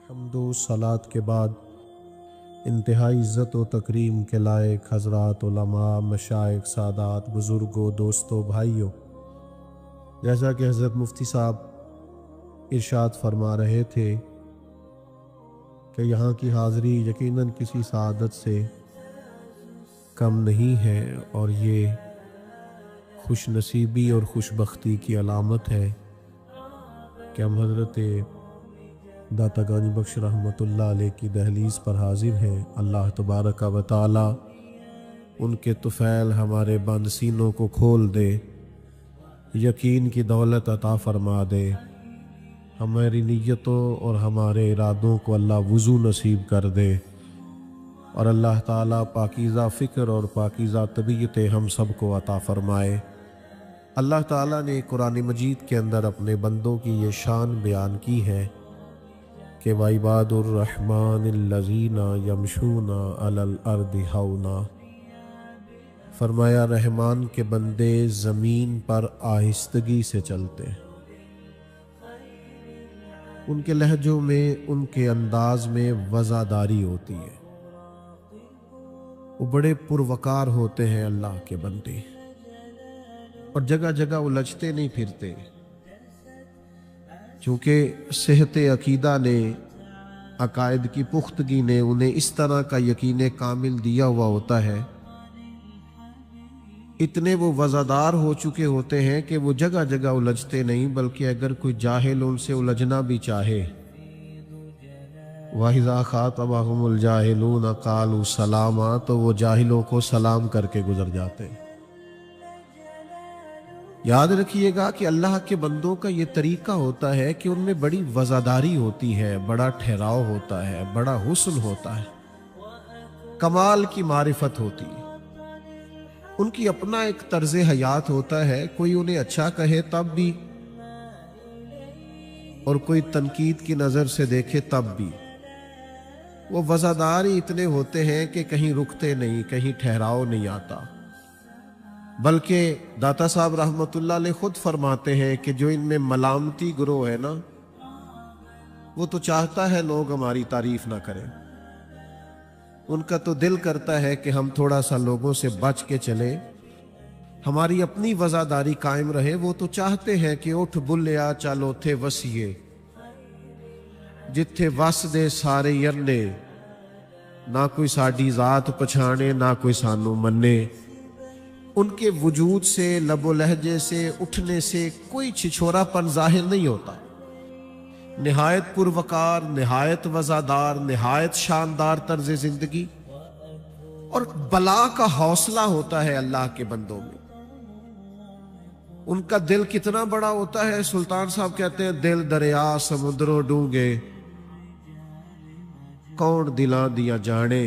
حمد و صلات کے بعد انتہائی عزت و تکریم کے لائق حضرات علماء، مشائخ، سادات، بزرگوں، دوستوں، بھائیوں، جیسا کہ حضرت مفتی صاحب ارشاد فرما رہے تھے کہ یہاں کی حاضری یقیناً کسی سعادت سے کم نہیں ہے، اور یہ خوش نصیبی اور خوش بختی کی علامت ہے کہ ہم حضرت داتا گانی بخش رحمۃ اللہ علیہ کی دہلیز پر حاضر ہیں۔ اللہ تبارک و تعالی ان کے طفیل ہمارے بند سینوں کو کھول دے، یقین کی دولت عطا فرما دے، ہماری نیتوں اور ہمارے ارادوں کو اللہ وضو نصیب کر دے، اور اللہ تعالیٰ پاکیزہ فکر اور پاکیزہ طبیعت ہم سب کو عطا فرمائے۔ اللہ تعالیٰ نے قرآن مجید کے اندر اپنے بندوں کی یہ شان بیان کی ہے کہ وَعِبَادُ الرَّحْمَنِ الَّذِينَ يَمْشُونَ عَلَى الْأَرْضِ هَوْنًا، فرمایا رحمان کے بندے زمین پر آہستگی سے چلتے ہیں۔ ان کے لہجوں میں، ان کے انداز میں وزاداری ہوتی ہے، وہ بڑے پروقار ہوتے ہیں اللہ کے بندے، اور جگہ جگہ الجھتے نہیں پھرتے، چونکہ صحت عقیدہ نے، عقائد کی پختگی نے انہیں اس طرح کا یقین کامل دیا ہوا ہوتا ہے، اتنے وہ وزادار ہو چکے ہوتے ہیں کہ وہ جگہ جگہ الجھتے نہیں، بلکہ اگر کوئی جاہل ان سے الجھنا بھی چاہے، وَإِذَا خَاطَبَهُمُ الْجَاهِلُونَ قَالُوا سَلَامًا، تو وہ جاہلوں کو سلام کر کے گزر جاتے ہیں۔ یاد رکھیے گا کہ اللہ کے بندوں کا یہ طریقہ ہوتا ہے کہ ان میں بڑی وزاداری ہوتی ہے، بڑا ٹھہراؤ ہوتا ہے، بڑا حسن ہوتا ہے، کمال کی معرفت ہوتی ہے، ان کی اپنا ایک طرز حیات ہوتا ہے، کوئی انہیں اچھا کہے تب بھی، اور کوئی تنقید کی نظر سے دیکھے تب بھی، وہ وزادار ہی اتنے ہوتے ہیں کہ کہیں رکتے نہیں، کہیں ٹھہراؤ نہیں آتا، بلکہ داتا صاحب رحمۃ اللہ علیہ خود فرماتے ہیں کہ جو ان میں ملامتی گروہ ہے نا، وہ تو چاہتا ہے لوگ ہماری تعریف نہ کریں، ان کا تو دل کرتا ہے کہ ہم تھوڑا سا لوگوں سے بچ کے چلیں، ہماری اپنی وزاداری قائم رہے۔ وہ تو چاہتے ہیں کہ اٹھ بلیا چل اوتھے وسیے، جتھے وس دے سارے یرنے، نہ کوئی ساڈی ذات پچھانے، نہ کوئی سانو منے۔ ان کے وجود سے، لب و لہجے سے، اٹھنے سے کوئی چھچھورا پن ظاہر نہیں ہوتا، نہایت پروقار، نہایت وزادار، نہایت شاندار طرز زندگی، اور بلا کا حوصلہ ہوتا ہے اللہ کے بندوں میں۔ ان کا دل کتنا بڑا ہوتا ہے، سلطان صاحب کہتے ہیں دل دریا سمندروں ڈونگے، کون دلاں دیا جانے۔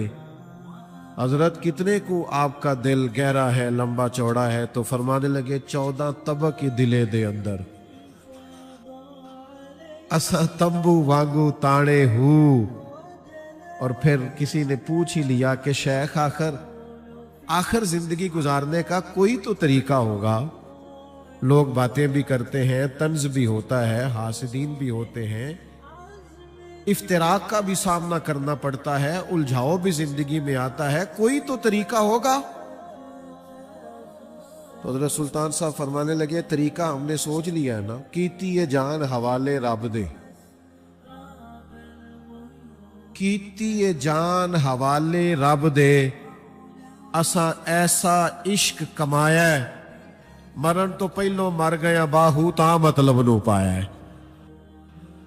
حضرت کتنے کو آپ کا دل گہرا ہے، لمبا چوڑا ہے، تو فرمانے لگے 14 طبق دلے دے اندر، اسا تمبو وانگو تانے ہو۔ اور پھر کسی نے پوچھ ہی لیا کہ شیخ آخر زندگی گزارنے کا کوئی تو طریقہ ہوگا، لوگ باتیں بھی کرتے ہیں، طنز بھی ہوتا ہے، حاسدین بھی ہوتے ہیں، افتراق کا بھی سامنا کرنا پڑتا ہے، الجھاؤ بھی زندگی میں آتا ہے، کوئی تو طریقہ ہوگا۔ تو حضرت سلطان صاحب فرمانے لگے طریقہ ہم نے سوچ لیا ہے نا، کیتی یہ جان حوالے رب دے، کیتی یہ جان حوالے رب دے، اساں ایسا عشق کمایا ہے، مرن تو پہلو مر گیا باہو تا مطلب نو پایا ہے۔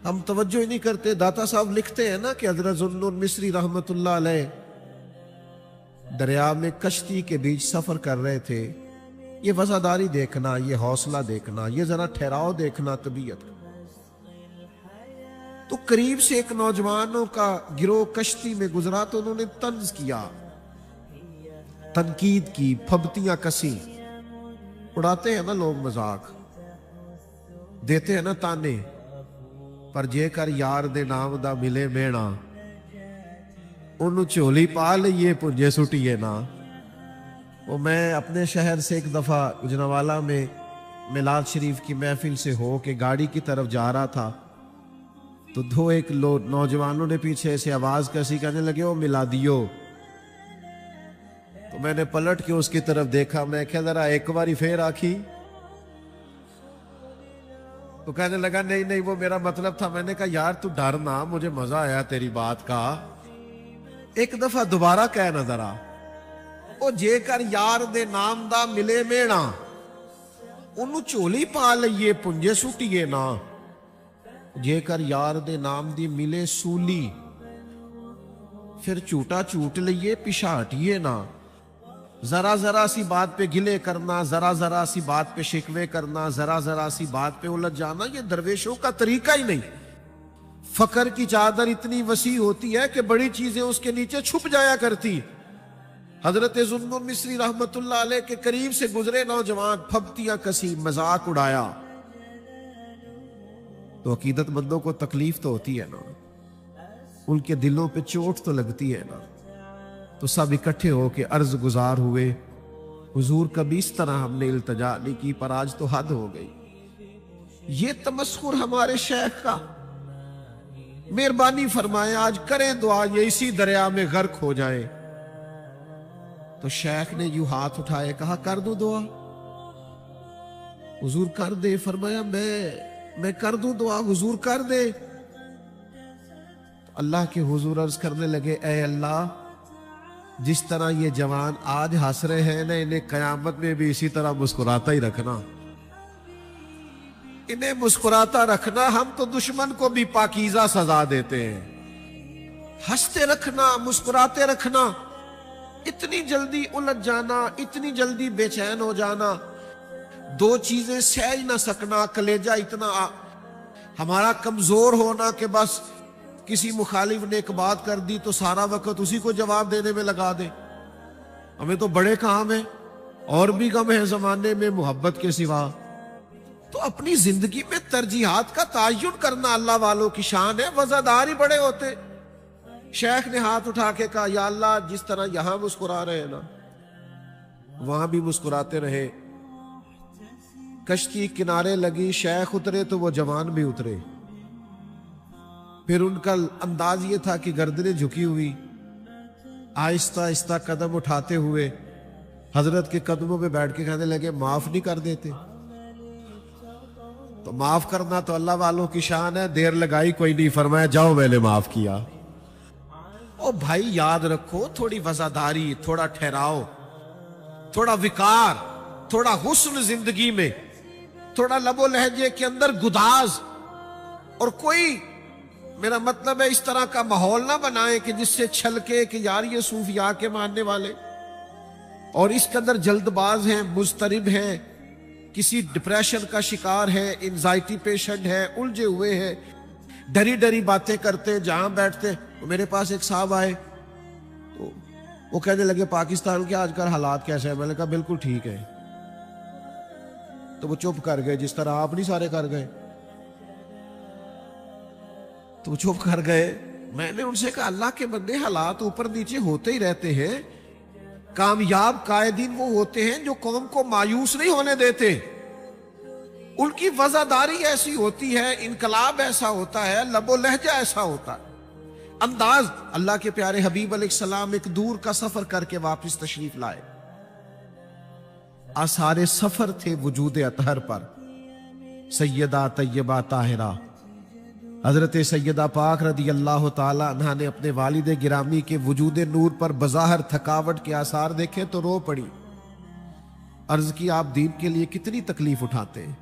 ہم توجہ ہی نہیں کرتے۔ داتا صاحب لکھتے ہیں نا کہ حضرت ذوالنور مصری رحمۃ اللہ علیہ دریا میں کشتی کے بیچ سفر کر رہے تھے، یہ وزاداری دیکھنا، یہ حوصلہ دیکھنا، یہ ذرا ٹھہراؤ دیکھنا طبیعت، تو قریب سے ایک نوجوانوں کا گروہ کشتی میں گزرا، تو انہوں نے طنز کیا، تنقید کی، پھبتیاں کسی، اڑاتے ہیں نا لوگ مذاق، دیتے ہیں نا تانے، پر جے کر یار دے نام دا ملے مینا، انہوں چولی پا لئیے پنجے سٹیے نا۔ وہ میں اپنے شہر سے ایک دفعہ گجرانوالہ میں میلاد شریف کی محفل سے ہو کے گاڑی کی طرف جا رہا تھا، تو دو ایک نوجوانوں نے پیچھے سے آواز کیسی کہنے لگے وہ ملا دیو. تو میں نے پلٹ کے اس کی طرف دیکھا, میں کہا ذرا ایک باری پھر آکھی. تو کہنے لگا نہیں وہ میرا مطلب تھا. میں نے کہا یار تو ڈر نہ, مجھے مزہ آیا تیری بات کا, ایک دفعہ دوبارہ کہنا ذرا. او جے کر یار دے نام دا ملے مینا, انہوں چولی پا لئیے پنجے سٹیے نا. جے کر یار دے نام دی ملے سولی, پھر چوٹا چوٹ لئیے پشاٹیے نا. ذرا سی بات پہ گلے کرنا, ذرا سی بات پہ شکوے کرنا, ذرا سی بات پہ الجھ جانا, یہ درویشوں کا طریقہ ہی نہیں. فقر کی چادر اتنی وسیع ہوتی ہے کہ بڑی چیزیں اس کے نیچے چھپ جایا کرتی. حضرت ذوالنون مصری رحمت اللہ علیہ کے قریب سے گزرے نوجوان, پھبتیاں کسی, مذاق اڑایا. تو عقیدت مندوں کو تکلیف تو ہوتی ہے نا, ان کے دلوں پہ چوٹ تو لگتی ہے نا. تو سب اکٹھے ہو کے عرض گزار ہوئے, حضور کبھی اس طرح ہم نے التجا نہیں کی, پر آج تو حد ہو گئی. یہ تمسخر ہمارے شیخ کا, مہربانی فرمائے آج کریں دعا یہ اسی دریا میں غرق ہو جائے. تو شیخ نے یوں ہاتھ اٹھائے, کہا کر دو دعا. حضور کر دے. فرمایا میں کر دوں دعا, حضور کر دے. تو اللہ کے حضور عرض کرنے لگے, اے اللہ جس طرح یہ جوان آج ہنس رہے ہیں نا, انہیں قیامت میں بھی اسی طرح مسکراتا ہی رکھنا. انہیں مسکراتا رکھنا. ہم تو دشمن کو بھی پاکیزہ سزا دیتے ہیں. ہنستے رکھنا, مسکراتے رکھنا. اتنی جلدی الجھ جانا, اتنی جلدی بے چین ہو جانا, دو چیزیں سہ ہی نہ سکنا, کلیجہ اتنا ہمارا کمزور ہونا کہ بس کسی مخالف نے ایک بات کر دی تو سارا وقت اسی کو جواب دینے میں لگا دے. ہمیں تو بڑے کام ہیں, اور بھی کم ہیں زمانے میں محبت کے سوا. تو اپنی زندگی میں ترجیحات کا تعین کرنا اللہ والوں کی شان ہے, وزادار ہی بڑے ہوتے. شیخ نے ہاتھ اٹھا کے کہا, یا اللہ جس طرح یہاں مسکرا رہے ہیں نا, وہاں بھی مسکراتے رہے. کشتی کنارے لگی, شیخ اترے تو وہ جوان بھی اترے. پھر ان کا انداز یہ تھا کہ گردنیں جھکی ہوئی, آہستہ آہستہ قدم اٹھاتے ہوئے حضرت کے قدموں پہ بیٹھ کے کہنے لگے, معاف نہیں کر دیتے. تو معاف کرنا تو اللہ والوں کی شان ہے, دیر لگائی کوئی نہیں, فرمایا جاؤ میں نے معاف کیا. او بھائی یاد رکھو, تھوڑی وزاداری, تھوڑا ٹھہراؤ, تھوڑا وقار, تھوڑا حسن زندگی میں, تھوڑا لب و لہجے کے اندر گداز, اور کوئی میرا مطلب ہے اس طرح کا ماحول نہ بنائیں کہ جس سے چھلکے کہ یار یہ صوفیاء کے ماننے والے اور اس کے اندر جلد باز ہیں, مضطرب ہیں, کسی ڈپریشن کا شکار ہے, انزائٹی پیشنٹ ہے, الجھے ہوئے ہیں, ڈری باتیں کرتے. جہاں بیٹھتے, میرے پاس ایک صاحب آئے تو وہ کہنے لگے پاکستان کے آج کل حالات کیسے ہیں. میں نے کہا بالکل ٹھیک ہے. تو وہ چپ کر گئے, جس طرح آپ نہیں سارے کر گئے. تو وہ چپ کر گئے. میں نے ان سے کہا اللہ کے بندے, حالات اوپر نیچے ہوتے ہی رہتے ہیں. کامیاب قائدین وہ ہوتے ہیں جو قوم کو مایوس نہیں ہونے دیتے. ان کی وزاداری ایسی ہوتی ہے, انقلاب ایسا ہوتا ہے, لب و لہجہ ایسا ہوتا ہے, انداز. اللہ کے پیارے حبیب علیہ السلام ایک دور کا سفر کر کے واپس تشریف لائے. آثار سفر تھے وجود اطہر پر. سیدہ طیبہ طاہرہ حضرت سیدہ پاک رضی اللہ تعالی عنہ نے اپنے والد گرامی کے وجود نور پر بظاہر تھکاوٹ کے آثار دیکھے تو رو پڑی. عرض کی آپ دین کے لیے کتنی تکلیف اٹھاتے ہیں.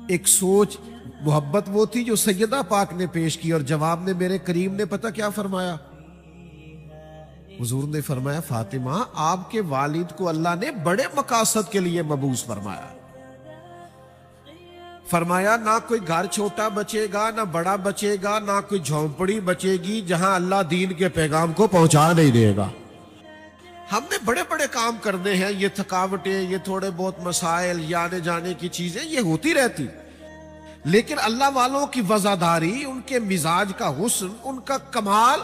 ایک سوچ محبت وہ تھی جو سیدہ پاک نے پیش کی, اور جواب میں میرے کریم نے پتہ کیا فرمایا. حضور نے فرمایا فاطمہ آپ کے والد کو اللہ نے بڑے مقاصد کے لیے مبعوث فرمایا. فرمایا نہ کوئی گھر چھوٹا بچے گا, نہ بڑا بچے گا, نہ کوئی جھونپڑی بچے گی جہاں اللہ دین کے پیغام کو پہنچا نہیں دے گا. ہم نے بڑے بڑے کام کرنے ہیں, یہ تھکاوٹیں, یہ تھوڑے بہت مسائل, یہ آنے جانے کی چیزیں یہ ہوتی رہتی, لیکن اللہ والوں کی وزاداری, ان کے مزاج کا حسن, ان کا کمال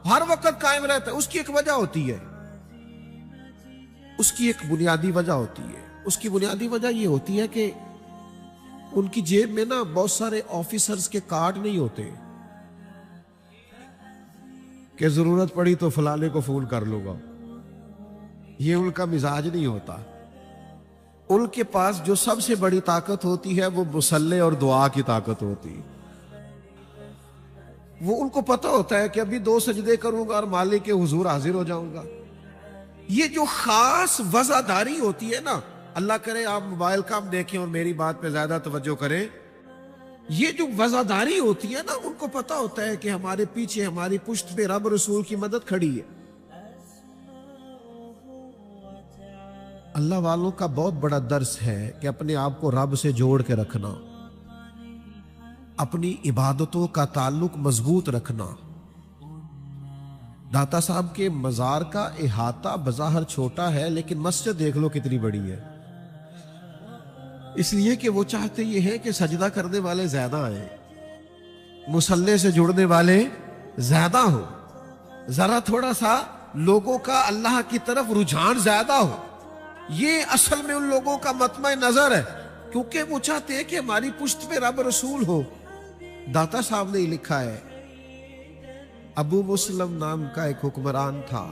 ہر وقت قائم رہتا ہے. اس کی ایک وجہ ہوتی ہے, اس کی ایک بنیادی وجہ ہوتی ہے. اس کی بنیادی وجہ یہ ہوتی ہے کہ ان کی جیب میں نا بہت سارے آفیسرز کے کارڈ نہیں ہوتے. کہ ضرورت پڑی تو فلانے کو فون کر لوں گا. یہ ان کا مزاج نہیں ہوتا. ان کے پاس جو سب سے بڑی طاقت ہوتی ہے وہ مصلح اور دعا کی طاقت ہوتی ہے. وہ ان کو پتہ ہوتا ہے کہ ابھی 2 سجدے کروں گا اور مالک کے حضور حاضر ہو جاؤں گا. یہ جو خاص وزاداری ہوتی ہے نا، اللہ کرے آپ موبائل کا ہم دیکھیں اور میری بات پہ زیادہ توجہ کریں. یہ جو وزاداری ہوتی ہے نا، ان کو پتہ ہوتا ہے کہ ہمارے پیچھے ہماری پشت پہ رب رسول کی مدد کھڑی ہے. اللہ والوں کا بہت بڑا درس ہے کہ اپنے آپ کو رب سے جوڑ کے رکھنا، اپنی عبادتوں کا تعلق مضبوط رکھنا. داتا صاحب کے مزار کا احاطہ بظاہر چھوٹا ہے، لیکن مسجد دیکھ لو کتنی بڑی ہے. اس لیے کہ وہ چاہتے یہ ہے کہ سجدہ کرنے والے زیادہ آئیں، مصلے سے جڑنے والے زیادہ ہو، ذرا تھوڑا سا لوگوں کا اللہ کی طرف رجحان زیادہ ہو. یہ اصل میں ان لوگوں کا مطمع نظر ہے، کیونکہ وہ چاہتے ہیں کہ ہماری پشت پہ رب رسول ہو. داتا صاحب نے لکھا ہے، ابو مسلم نام کا ایک حکمران تھا.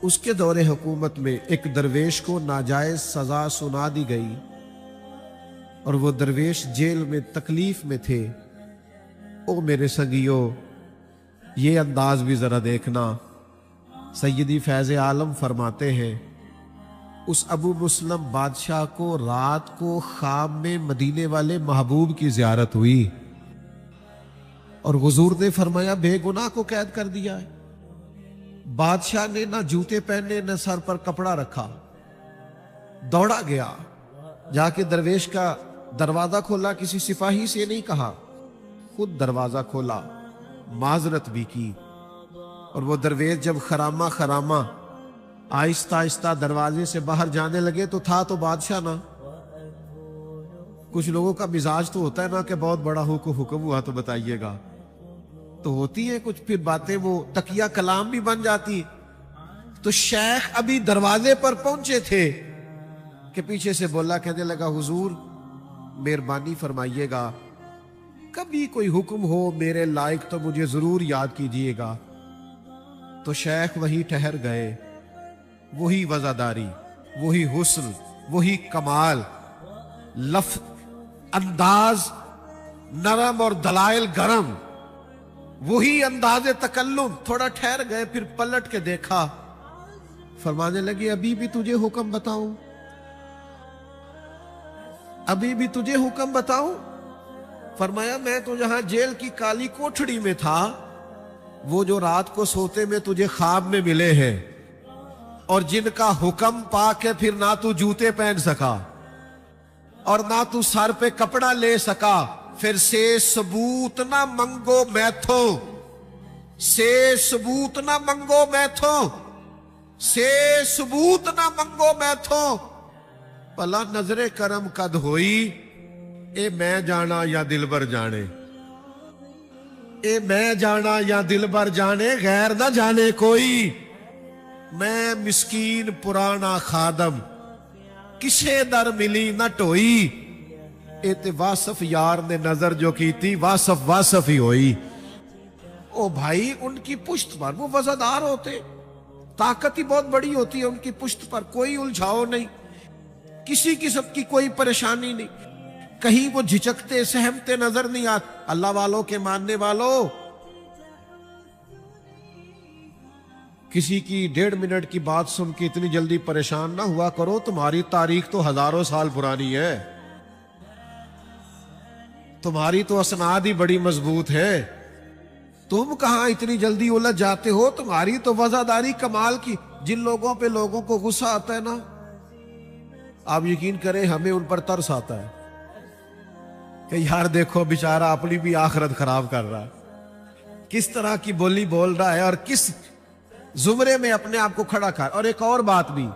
اس کے دور حکومت میں ایک درویش کو ناجائز سزا سنا دی گئی اور وہ درویش جیل میں تکلیف میں تھے. او میرے سنگیو، یہ انداز بھی ذرا دیکھنا. سیدی فیض عالم فرماتے ہیں، اس ابو مسلم بادشاہ کو رات کو خواب میں مدینے والے محبوب کی زیارت ہوئی اور حضور نے فرمایا بے گناہ کو قید کر دیا ہے. بادشاہ نے نہ جوتے پہنے نہ سر پر کپڑا رکھا، دوڑا گیا، جا کے درویش کا دروازہ کھولا. کسی سپاہی سے نہیں کہا، خود دروازہ کھولا، معذرت بھی کی. اور وہ درویش جب خرامہ خرامہ آہستہ آہستہ دروازے سے باہر جانے لگے تو تھا تو بادشاہ نا. کچھ لوگوں کا مزاج تو ہوتا ہے نا کہ بہت بڑا حکم ہوا تو بتائیے گا، تو ہوتی ہیں کچھ پھر باتیں وہ تقیہ کلام بھی بن جاتی. تو شیخ ابھی دروازے پر پہنچے تھے کہ پیچھے سے بولا، کہنے لگا حضور مہربانی فرمائیے گا، کبھی کوئی حکم ہو میرے لائق تو مجھے ضرور یاد کیجیے گا. تو شیخ وہی ٹھہر گئے. وہی وزاداری، وہی حسن، وہی کمال، لفظ انداز نرم اور دلائل گرم، وہی انداز تکلم. تھوڑا ٹھہر گئے، پھر پلٹ کے دیکھا، فرمانے لگے ابھی بھی تجھے حکم بتاؤں، ابھی بھی تجھے حکم بتاؤں. فرمایا میں تو جہاں جیل کی کالی کوٹھڑی میں تھا، وہ جو رات کو سوتے میں تجھے خواب میں ملے ہیں اور جن کا حکم پا کے پھر نہ تو جوتے پہن سکا اور نہ تو سر پہ کپڑا لے سکا، پھر سے ثبوت نہ منگو میتھوں، سے ثبوت نہ منگو میتھوں، سے ثبوت نہ منگو میتھوں. بھلا نظر کرم کد ہوئی، اے میں جانا یا دل بر جانے، اے میں جانا یا دل بر جانے، غیر نہ جانے کوئی. میں مسکین پرانا خادم، کسے در ملی نہ ٹوئی. اے تے واصف یار نے نظر جو کی تھی، واصف ہی ہوئی. او بھائی ان کی پشت پر وہ وزادار ہوتے، طاقت ہی بہت بڑی ہوتی ہے ان کی پشت پر. کوئی الجھاؤ نہیں، کسی قسم کی کوئی پریشانی نہیں، کہیں وہ جھچکتے سہمتے نظر نہیں آتے. اللہ والوں کے ماننے والوں، کسی کی 1.5 منٹ کی بات سن کے اتنی جلدی پریشان نہ ہوا کرو. تمہاری تاریخ تو ہزاروں سال پرانی ہے، تمہاری تو اسناد ہی بڑی مضبوط ہے. تم کہاں اتنی جلدی الجھ جاتے ہو؟ تمہاری تو وزاداری کمال کی. جن لوگوں پہ لوگوں کو غصہ آتا ہے نا، آپ یقین کریں ہمیں ان پر ترس آتا ہے کہ یار دیکھو بیچارہ اپنی بھی آخرت خراب کر رہا ہے، کس طرح کی بولی بول رہا ہے اور کس زمرے میں اپنے آپ کو کھڑا کر. اور ایک اور بات بھی،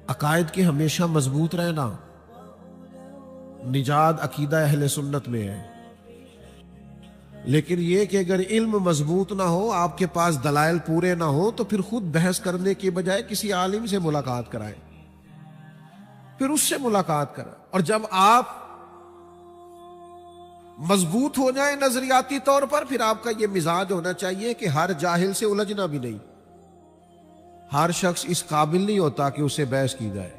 عقائد کے ہمیشہ مضبوط رہنا، نجات عقیدہ اہل سنت میں ہے. لیکن یہ کہ اگر علم مضبوط نہ ہو، آپ کے پاس دلائل پورے نہ ہو، تو پھر خود بحث کرنے کے بجائے کسی عالم سے ملاقات کرائیں، پھر اس سے ملاقات کریں. اور جب آپ مضبوط ہو جائیں نظریاتی طور پر، پھر آپ کا یہ مزاج ہونا چاہیے کہ ہر جاہل سے الجھنا بھی نہیں. ہر شخص اس قابل نہیں ہوتا کہ اسے بحث کی جائے،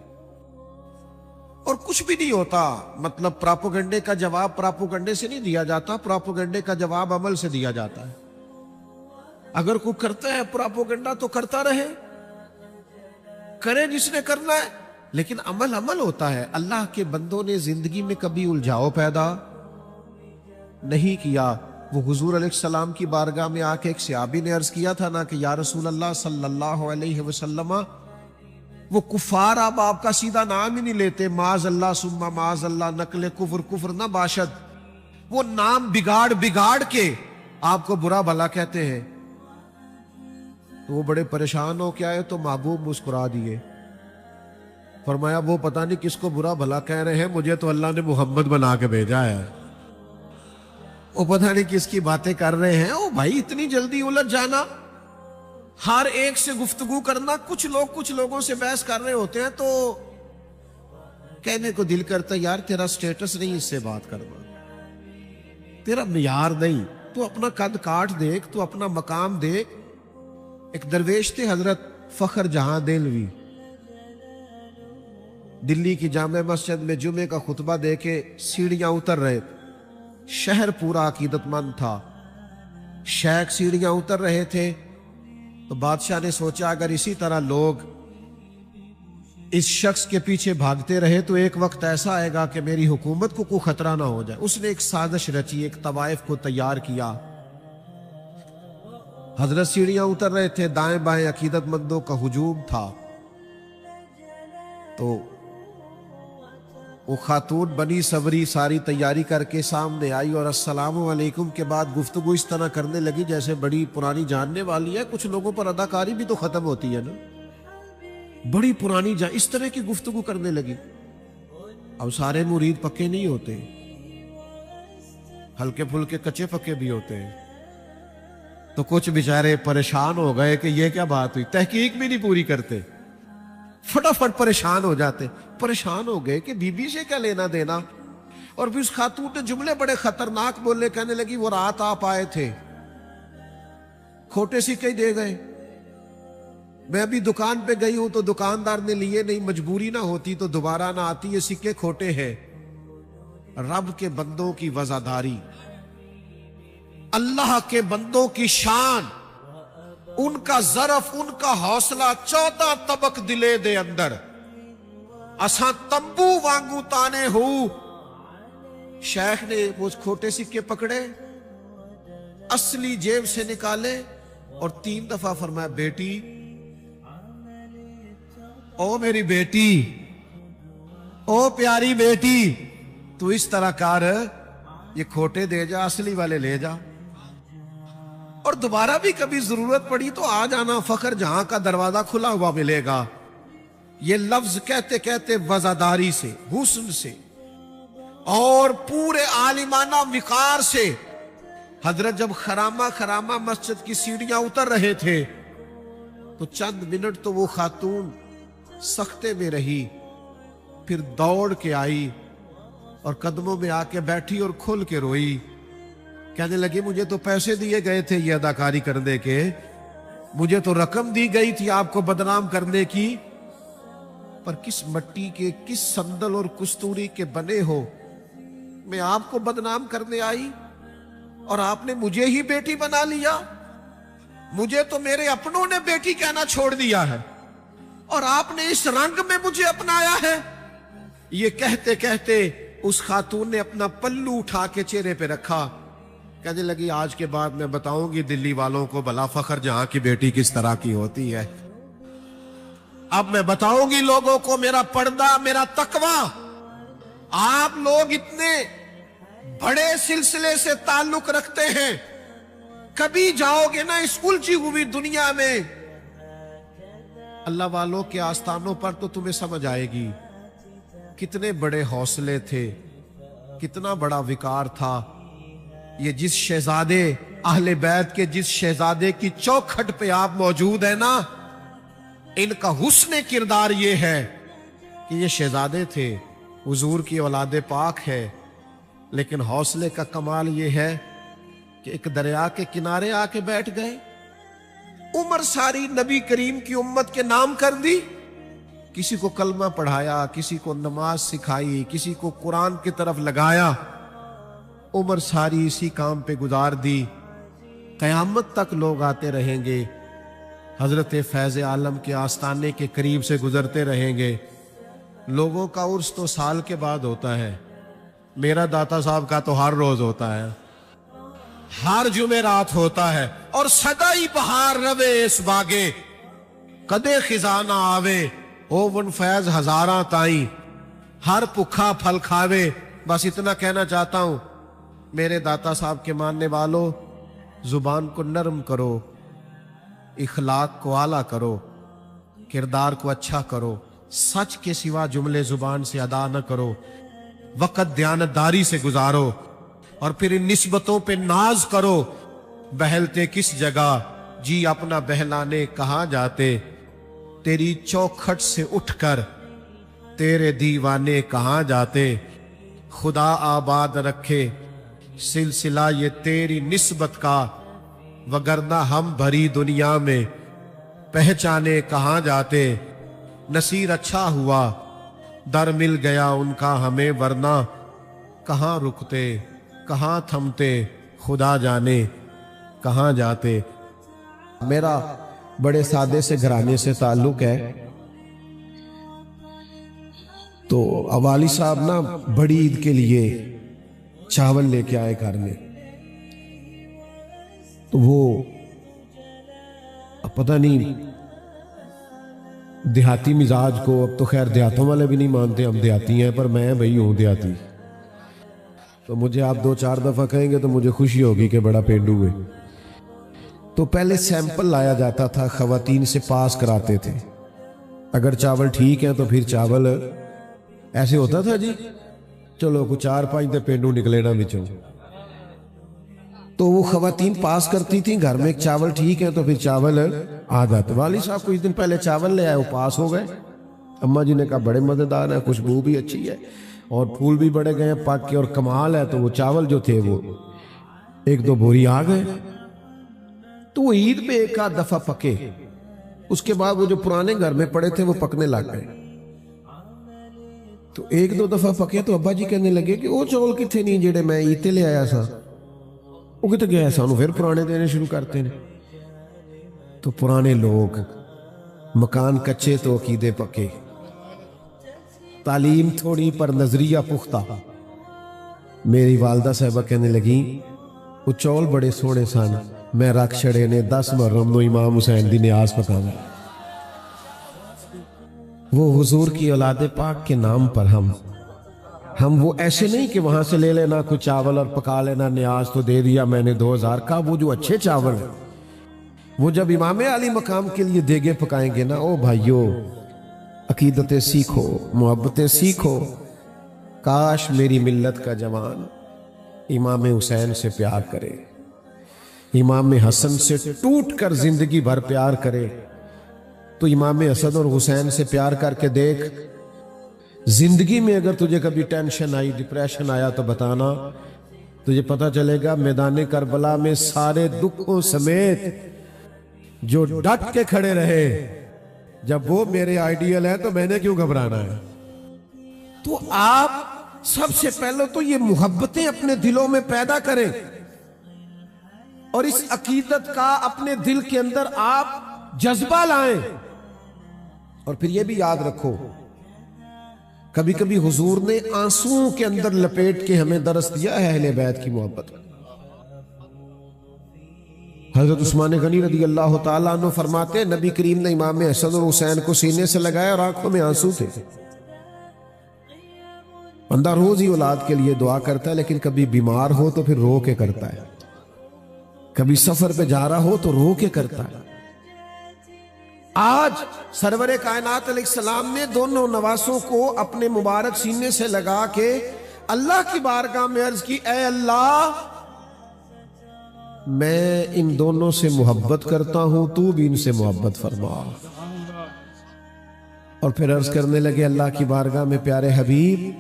اور کچھ بھی نہیں ہوتا. مطلب پراپوگنڈے کا جواب پراپوگنڈے سے نہیں دیا جاتا، پراپوگنڈے کا جواب عمل سے دیا جاتا ہے. اگر کوئی کرتا ہے پراپوگنڈا تو کرتا رہے، کرے جس نے کرنا ہے، لیکن عمل ہوتا ہے. اللہ کے بندوں نے زندگی میں کبھی الجھاؤ پیدا نہیں کیا. وہ حضور علیہ السلام کی بارگاہ میں آ کے ایک صحابی نے عرض کیا تھا نا کہ یا رسول اللہ صلی اللہ علیہ وسلم، وہ کفار اب آپ کا سیدھا نام ہی نہیں لیتے، معاذ اللہ ثم معاذ اللہ، نقل کفر کفر نہ باشد، وہ نام بگاڑ کے آپ کو برا بھلا کہتے ہیں. تو وہ بڑے پریشان ہو کے آئے تو محبوب مسکرا دیے. فرمایا وہ پتہ نہیں کس کو برا بھلا کہہ رہے ہیں، مجھے تو اللہ نے محمد بنا کے بھیجا ہے. وہ پتہ نہیں کس کی باتیں کر رہے ہیں. او بھائی اتنی جلدی الجھ جانا، ہر ایک سے گفتگو کرنا. کچھ لوگوں سے بحث کر رہے ہوتے ہیں تو کہنے کو دل کرتا ہے یار تیرا سٹیٹس نہیں اس سے بات کرنا، تیرا معیار نہیں، تو اپنا قد کاٹ دیکھ، تو اپنا مقام دیکھ. ایک درویش تھے حضرت فخر جہاں دہلوی، دلی کی جامع مسجد میں جمعے کا خطبہ دے کے سیڑھیاں اتر رہے تھے. شہر پورا عقیدت مند تھا. شیخ سیڑھیاں اتر رہے تھے تو بادشاہ نے سوچا اگر اسی طرح لوگ اس شخص کے پیچھے بھاگتے رہے تو ایک وقت ایسا آئے گا کہ میری حکومت کو کوئی خطرہ نہ ہو جائے. اس نے ایک سازش رچی، ایک طوائف کو تیار کیا. حضرت سیڑھیاں اتر رہے تھے، دائیں بائیں عقیدت مندوں کا ہجوم تھا. تو وہ خاتون بنی صبری ساری تیاری کر کے سامنے آئی اور السلام علیکم کے بعد گفتگو اس طرح کرنے لگی جیسے بڑی پرانی جاننے والی ہے. کچھ لوگوں پر اداکاری بھی تو ختم ہوتی ہے نا، بڑی پرانی اس طرح کی گفتگو کرنے لگی. اب سارے مرید پکے نہیں ہوتے، ہلکے پھلکے کچے پکے بھی ہوتے ہیں. تو کچھ بیچارے پریشان ہو گئے کہ یہ کیا بات ہوئی، تحقیق بھی نہیں پوری کرتے، فٹافٹ پریشان ہو جاتے. پریشان ہو گئے کہ بی بی سے کیا لینا دینا. اور بھی اس خاتون نے جملے بڑے خطرناک بولے، کہنے لگی وہ رات آپ آئے تھے، کھوٹے سکے دے گئے، میں ابھی دکان پہ گئی ہوں تو دکاندار نے لیے نہیں، مجبوری نہ ہوتی تو دوبارہ نہ آتی، یہ سکے کھوٹے ہیں. رب کے بندوں کی وزاداری، اللہ کے بندوں کی شان، ان کا ظرف، ان کا حوصلہ 14 طبق دلے دے اندر اساں تمبو وانگو تانے ہو. شیخ نے وہ کھوٹے سکے پکڑے، اصلی جیب سے نکالے اور 3 دفعہ فرمایا بیٹی، او میری بیٹی، او پیاری بیٹی، تو اس طرح کر، یہ کھوٹے دے جا، اصلی والے لے جا، اور دوبارہ بھی کبھی ضرورت پڑی تو آ جانا، فخر جہاں کا دروازہ کھلا ہوا ملے گا. یہ لفظ کہتے کہتے وزاداری سے، حسن سے اور پورے عالمانہ وقار سے حضرت جب خرامہ مسجد کی سیڑھیاں اتر رہے تھے تو چند منٹ تو وہ خاتون سختے میں رہی، پھر دوڑ کے آئی اور قدموں میں آ کے بیٹھی اور کھل کے روئی. کہنے لگے مجھے تو پیسے دیے گئے تھے یہ اداکاری کرنے کے، مجھے تو رقم دی گئی تھی آپ کو بدنام کرنے کی، پر کس مٹی کے، کس صندل اور کستوری کے بنے ہو، میں آپ کو بدنام کرنے آئی اور آپ نے مجھے ہی بیٹی بنا لیا. مجھے تو میرے اپنوں نے بیٹی کہنا چھوڑ دیا ہے اور آپ نے اس رنگ میں مجھے اپنایا ہے. یہ کہتے کہتے اس خاتون نے اپنا پلو اٹھا کے چہرے پہ رکھا. کہنے لگی آج کے بعد میں بتاؤں گی دلی والوں کو بھلا فخر جہاں کی بیٹی کس طرح کی ہوتی ہے. اب میں بتاؤں گی لوگوں کو میرا پردہ، میرا تقوی. آپ لوگ اتنے بڑے سلسلے سے تعلق رکھتے ہیں، کبھی جاؤ گے نا اس الجھی ہوئی دنیا میں اللہ والوں کے آستانوں پر تو تمہیں سمجھ آئے گی کتنے بڑے حوصلے تھے، کتنا وقار وقار تھا. یہ جس شہزادے اہل بیت کے، جس شہزادے کی چوکھٹ پہ آپ موجود ہیں نا، ان کا حسن کردار یہ ہے کہ یہ شہزادے تھے، حضور کی اولاد پاک ہے، لیکن حوصلے کا کمال یہ ہے کہ ایک دریا کے کنارے آ کے بیٹھ گئے، عمر ساری نبی کریم کی امت کے نام کر دی، کسی کو کلمہ پڑھایا، کسی کو نماز سکھائی، کسی کو قرآن کی طرف لگایا، عمر ساری اسی کام پہ گزار دی۔ قیامت تک لوگ آتے رہیں گے، حضرت فیض عالم کے آستانے کے قریب سے گزرتے رہیں گے۔ لوگوں کا عرس تو سال کے بعد ہوتا ہے، میرا داتا صاحب کا تو ہر روز ہوتا ہے، ہر جمعرات ہوتا ہے۔ اور سدائی بہار روے اس باغے، کدے خزانہ آوے، او ون فیض ہزاراں تائیں، ہر پکھا پھل کھاوے۔ بس اتنا کہنا چاہتا ہوں، میرے داتا صاحب کے ماننے والوں، زبان کو نرم کرو، اخلاق کو اعلیٰ کرو، کردار کو اچھا کرو، سچ کے سوا جملے زبان سے ادا نہ کرو، وقت دیانتداری سے گزارو، اور پھر ان نسبتوں پہ ناز کرو۔ بہلتے کس جگہ جی اپنا بہلانے کہاں جاتے، تیری چوکھٹ سے اٹھ کر تیرے دیوانے کہاں جاتے۔ خدا آباد رکھے سلسلہ یہ تیری نسبت کا، وگرنہ ہم بھری دنیا میں پہچانے کہاں جاتے۔ نصیر اچھا ہوا در مل گیا ان کا ہمیں، ورنہ کہاں رکتے کہاں تھمتے، خدا جانے کہاں جاتے۔ میرا بڑے سادے سے گھرانے سے تعلق ہے، تو والی صاحب نا بڑی عید کے لیے چاول لے کے آئے گھر میں، تو وہ پتہ نہیں دیہاتی مزاج کو، اب تو خیر دیہاتوں والے بھی نہیں مانتے ہم دیہاتی ہیں، پر میں بھئی ہوں دیہاتی، تو مجھے آپ 2-4 دفعہ کہیں گے تو مجھے خوشی ہوگی کہ بڑا پینڈو ہے۔ تو پہلے سیمپل لایا جاتا تھا، خواتین سے پاس کراتے تھے، اگر چاول ٹھیک ہے تو پھر چاول ایسے ہوتا تھا جی چلو کچھ 4-5 تے پینڈو نکلے نا بچوں، تو وہ خواتین پاس کرتی تھیں گھر میں چاول ٹھیک ہے تو پھر چاول آ جاتا۔ والی صاحب کچھ دن پہلے چاول لے آئے، وہ پاس ہو گئے، اماں جی نے کہا بڑے مزیدار ہیں، خوشبو بھی اچھی ہے اور پھول بھی بڑے گئے پک کے، اور کمال ہے، تو وہ چاول جو تھے وہ 1-2 بوری آ گئے، تو وہ عید پہ 1-8 دفعہ پکے، اس کے بعد وہ جو پرانے گھر میں پڑے تھے وہ پکنے لگ گئے، تو 1-2 دفعہ پکے تو ابا جی کہنے لگے کہ وہ چاول کتنے نہیں جڑے میں عید تے لے آیا سا، وہ کتنے گیا سانو پھر پرانے دینے شروع کرتے ہیں۔ تو پرانے لوگ، مکان کچے تو عقیدے پکے، تعلیم تھوڑی پر نظریہ پختہ۔ میری والدہ صاحبہ کہنے لگی وہ چول بڑے سونے سن، میں رکھ چھڑے نے 10 محرم نو امام حسین دی نیاز پکانا۔ وہ حضور کی اولاد پاک کے نام پر ہم وہ ایسے نہیں کہ وہاں سے لے لینا کچھ چاول اور پکا لینا، نیاز تو دے دیا میں نے 2000 کا، وہ جو اچھے چاول ہیں وہ جب امام علی مقام کے لیے دیگے پکائیں گے نا، او بھائیو عقیدتیں سیکھو، محبتیں سیکھو۔ کاش میری ملت کا جوان امام حسین سے پیار کرے، امام حسن سے ٹوٹ کر زندگی بھر پیار کرے، تو امام حسن اور حسین سے پیار کر کے دیکھ، زندگی میں اگر تجھے کبھی ٹینشن آئی، ڈپریشن آیا تو بتانا، تجھے پتہ چلے گا میدان کربلا میں سارے دکھوں سمیت جو ڈٹ کے کھڑے رہے، جب وہ میرے آئیڈیل ہے تو میں نے کیوں گھبرانا ہے۔ تو آپ سب سے پہلے تو یہ محبتیں اپنے دلوں میں پیدا کریں، اور اس عقیدت کا اپنے دل کے اندر آپ جذبہ لائیں، اور پھر یہ بھی یاد رکھو کبھی کبھی حضور نے آنسوؤں کے اندر لپیٹ کے ہمیں درس دیا ہے اہل بیت کی محبت۔ حضرت عثمان غنی رضی اللہ تعالیٰ عنہ فرماتے ہیں نبی کریم نے امام حسن اور حسین کو سینے سے لگایا اور آنکھوں میں آنسو تھے۔ بندہ روز ہی اولاد کے لیے دعا کرتا ہے، لیکن کبھی بیمار ہو تو پھر رو کے کرتا ہے، کبھی سفر پہ جا رہا ہو تو رو کے کرتا ہے۔ آج سرور کائنات علیہ السلام نے دونوں نواسوں کو اپنے مبارک سینے سے لگا کے اللہ کی بارگاہ میں عرض کی، اے اللہ میں ان دونوں سے محبت کرتا ہوں، تو بھی ان سے محبت فرما۔ اور پھر عرض کرنے لگے اللہ کی بارگاہ میں، پیارے حبیب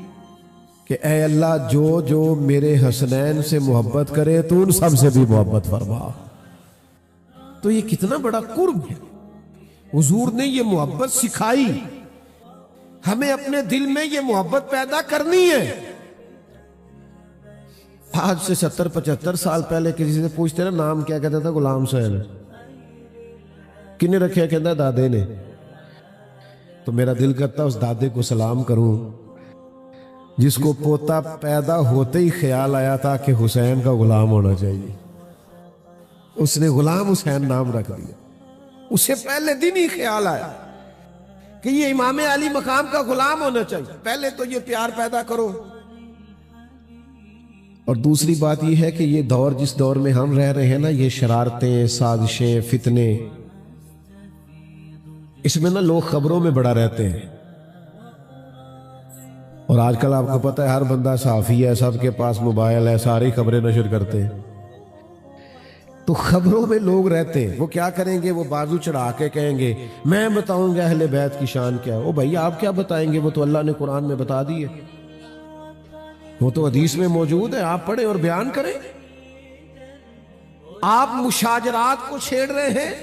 کہ اے اللہ جو جو میرے حسنین سے محبت کرے تو ان سب سے بھی محبت فرما۔ تو یہ کتنا بڑا قرب ہے، حضور نے یہ محبت سکھائی، ہمیں اپنے دل میں یہ محبت پیدا کرنی ہے۔ آج سے 70-75 سال پہلے کسی سے پوچھتے نا نام کیا، کہتا تھا غلام صاحب۔ کنے رکھیا؟ کہتا دادے نے۔ تو میرا دل کرتا اس دادے کو سلام کروں جس کو پوتا پیدا ہوتے ہی خیال آیا تھا کہ حسین کا غلام ہونا چاہیے، اس نے غلام حسین نام رکھ دیا۔ اسے پہلے دن ہی خیال آیا کہ یہ امام علی مقام کا غلام ہونا چاہیے، پہلے تو یہ پیار پیدا کرو۔ اور دوسری بات یہ ہے کہ یہ دور جس دور میں ہم رہ رہے ہیں نا، یہ شرارتیں، سازشیں، فتنے، اس میں نا لوگ خبروں میں بڑا رہتے ہیں۔ اور آج کل آپ کو پتہ ہے ہر بندہ صحافی ہے، سب کے پاس موبائل ہے، ساری خبریں نشر کرتے ہیں۔ تو خبروں میں لوگ رہتے ہیں، وہ کیا کریں گے؟ وہ بازو چڑھا کے کہیں گے میں بتاؤں گا اہل بیت کی شان کیا ہے۔ او بھائی آپ کیا بتائیں گے؟ وہ تو اللہ نے قرآن میں بتا دی ہے، وہ تو حدیث میں موجود ہے، آپ پڑھیں اور بیان کریں۔ آپ مشاجرات کو چھیڑ رہے ہیں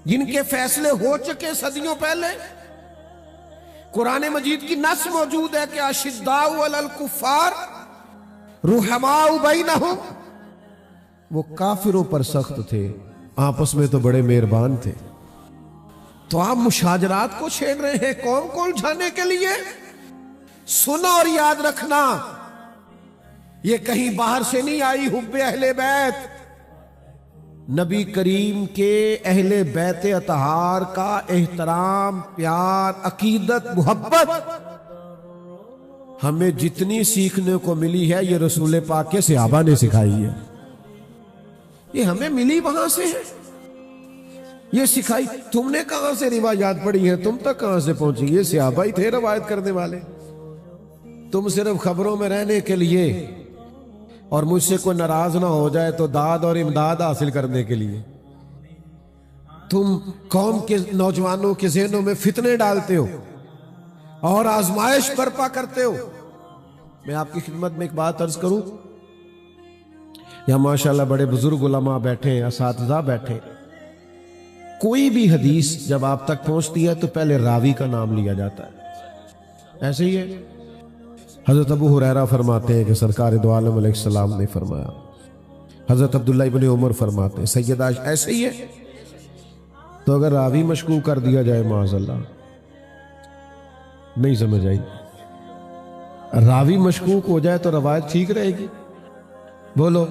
جن کے فیصلے ہو چکے صدیوں پہلے۔ قرآن مجید کی نص موجود ہے کہ اشداء علی الکفار رحماء بینہم، وہ کافروں پر سخت تھے، آپس میں تو بڑے مہربان تھے۔ تو آپ مشاجرات کو چھیڑ رہے ہیں قوم کو الجھانے کے لیے۔ سنو اور یاد رکھنا، یہ کہیں باہر سے نہیں آئی حب اہل بیت، نبی کریم کے اہل بیت اطہار کا احترام، پیار، عقیدت، محبت ہمیں جتنی سیکھنے کو ملی ہے یہ رسول پاک کے صحابہ نے سکھائی ہے، یہ ہمیں ملی وہاں سے ہے، یہ سکھائی۔ تم نے کہاں سے روایات پڑھی ہیں؟ تم تک کہاں سے پہنچی؟ یہ صحابہ ہی تھے روایت کرنے والے۔ تم صرف خبروں میں رہنے کے لیے اور مجھ سے کوئی ناراض نہ ہو جائے تو داد اور امداد حاصل کرنے کے لیے تم قوم کے نوجوانوں کے ذہنوں میں فتنے ڈالتے ہو اور آزمائش برپا کرتے ہو۔ میں آپ کی خدمت میں ایک بات عرض کروں، یہاں ماشاءاللہ بڑے بزرگ علماء بیٹھے ہیں، اساتذہ بیٹھے، کوئی بھی حدیث جب آپ تک پہنچتی ہے تو پہلے راوی کا نام لیا جاتا ہے، ایسے ہی ہے۔ حضرت ابو ہریرہ فرماتے ہیں کہ سرکار دو عالم علیہ السلام نے فرمایا، حضرت عبداللہ ابن عمر فرماتے ہیں، سیدہ عائشہ، ایسے ہی ہے۔ تو اگر راوی مشکوک کر دیا جائے، معاذ اللہ، نہیں سمجھ آئی، راوی مشکوک ہو جائے تو روایت ٹھیک رہے گی؟ بولو۔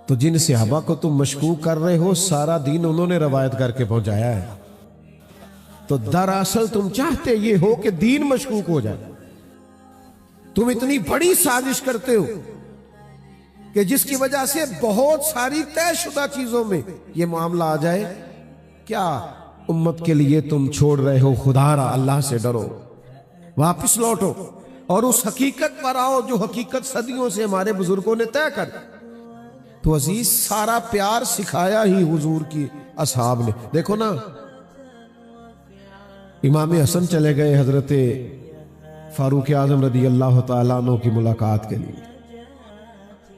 تو جن صحابہ کو تم مشکوک کر رہے ہو سارا دین انہوں نے روایت کر کے پہنچایا ہے، تو دراصل تم چاہتے یہ ہو کہ دین مشکوک ہو جائے۔ تم اتنی بڑی سازش کرتے ہو کہ جس کی وجہ سے بہت ساری طے شدہ چیزوں میں یہ معاملہ آ جائے۔ کیا امت کے لیے تم چھوڑ رہے ہو؟ خدا را اللہ سے ڈرو، واپس لوٹو اور اس حقیقت پر آؤ جو حقیقت صدیوں سے ہمارے بزرگوں نے طے کر۔ تو عزیز سارا پیار سکھایا ہی حضور کی اصحاب نے۔ دیکھو نا، امام حسن چلے گئے حضرت فاروق اعظم رضی اللہ تعالیٰ عنہ کی ملاقات کے لیے،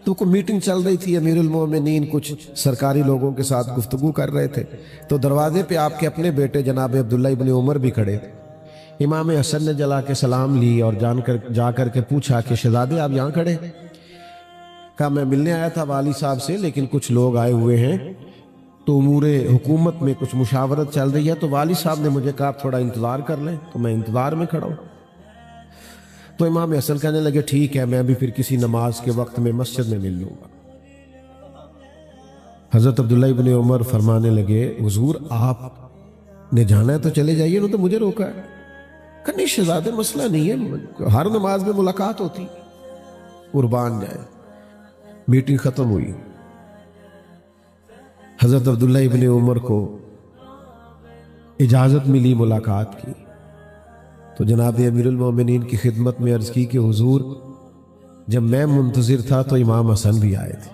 تو کوئی میٹنگ چل رہی تھی، امیر المومنین کچھ سرکاری لوگوں کے ساتھ گفتگو کر رہے تھے، تو دروازے پہ آپ کے اپنے بیٹے جناب عبداللہ ابن عمر بھی کھڑے تھے۔ امام حسن نے جلا کے سلام لی اور جا کر کے پوچھا کہ شہزادے آپ یہاں کھڑے؟ کہا میں ملنے آیا تھا والی صاحب سے، لیکن کچھ لوگ آئے ہوئے ہیں تو امور حکومت میں کچھ مشاورت چل رہی ہے، تو والی صاحب نے مجھے کہا آپ تھوڑا انتظار کر لیں، تو میں انتظار میں کھڑا ہوں۔ تو امام حسن کہنے لگے ٹھیک ہے، میں بھی پھر کسی نماز کے وقت میں مسجد میں مل لوں گا۔ حضرت عبداللہ ابن عمر فرمانے لگے حضور آپ نے جانا ہے تو چلے جائیے، انہوں نے مجھے روکا ہے۔ کہ نہیں شہزادے مسئلہ نہیں ہے، ہر نماز میں ملاقات ہوتی، قربان جائے۔ میٹنگ ختم ہوئی، حضرت عبداللہ ابن عمر کو اجازت ملی ملاقات کی، تو جناب امیر المومنین کی خدمت میں عرض کی کہ حضور جب میں منتظر تھا تو امام حسن بھی آئے تھے،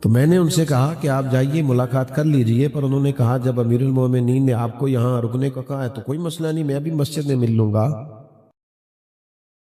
تو میں نے ان سے کہا کہ آپ جائیے ملاقات کر لیجئے، پر انہوں نے کہا جب امیر المومنین نے آپ کو یہاں رکنے کا کہا ہے تو کوئی مسئلہ نہیں، میں بھی مسجد میں مل لوں گا۔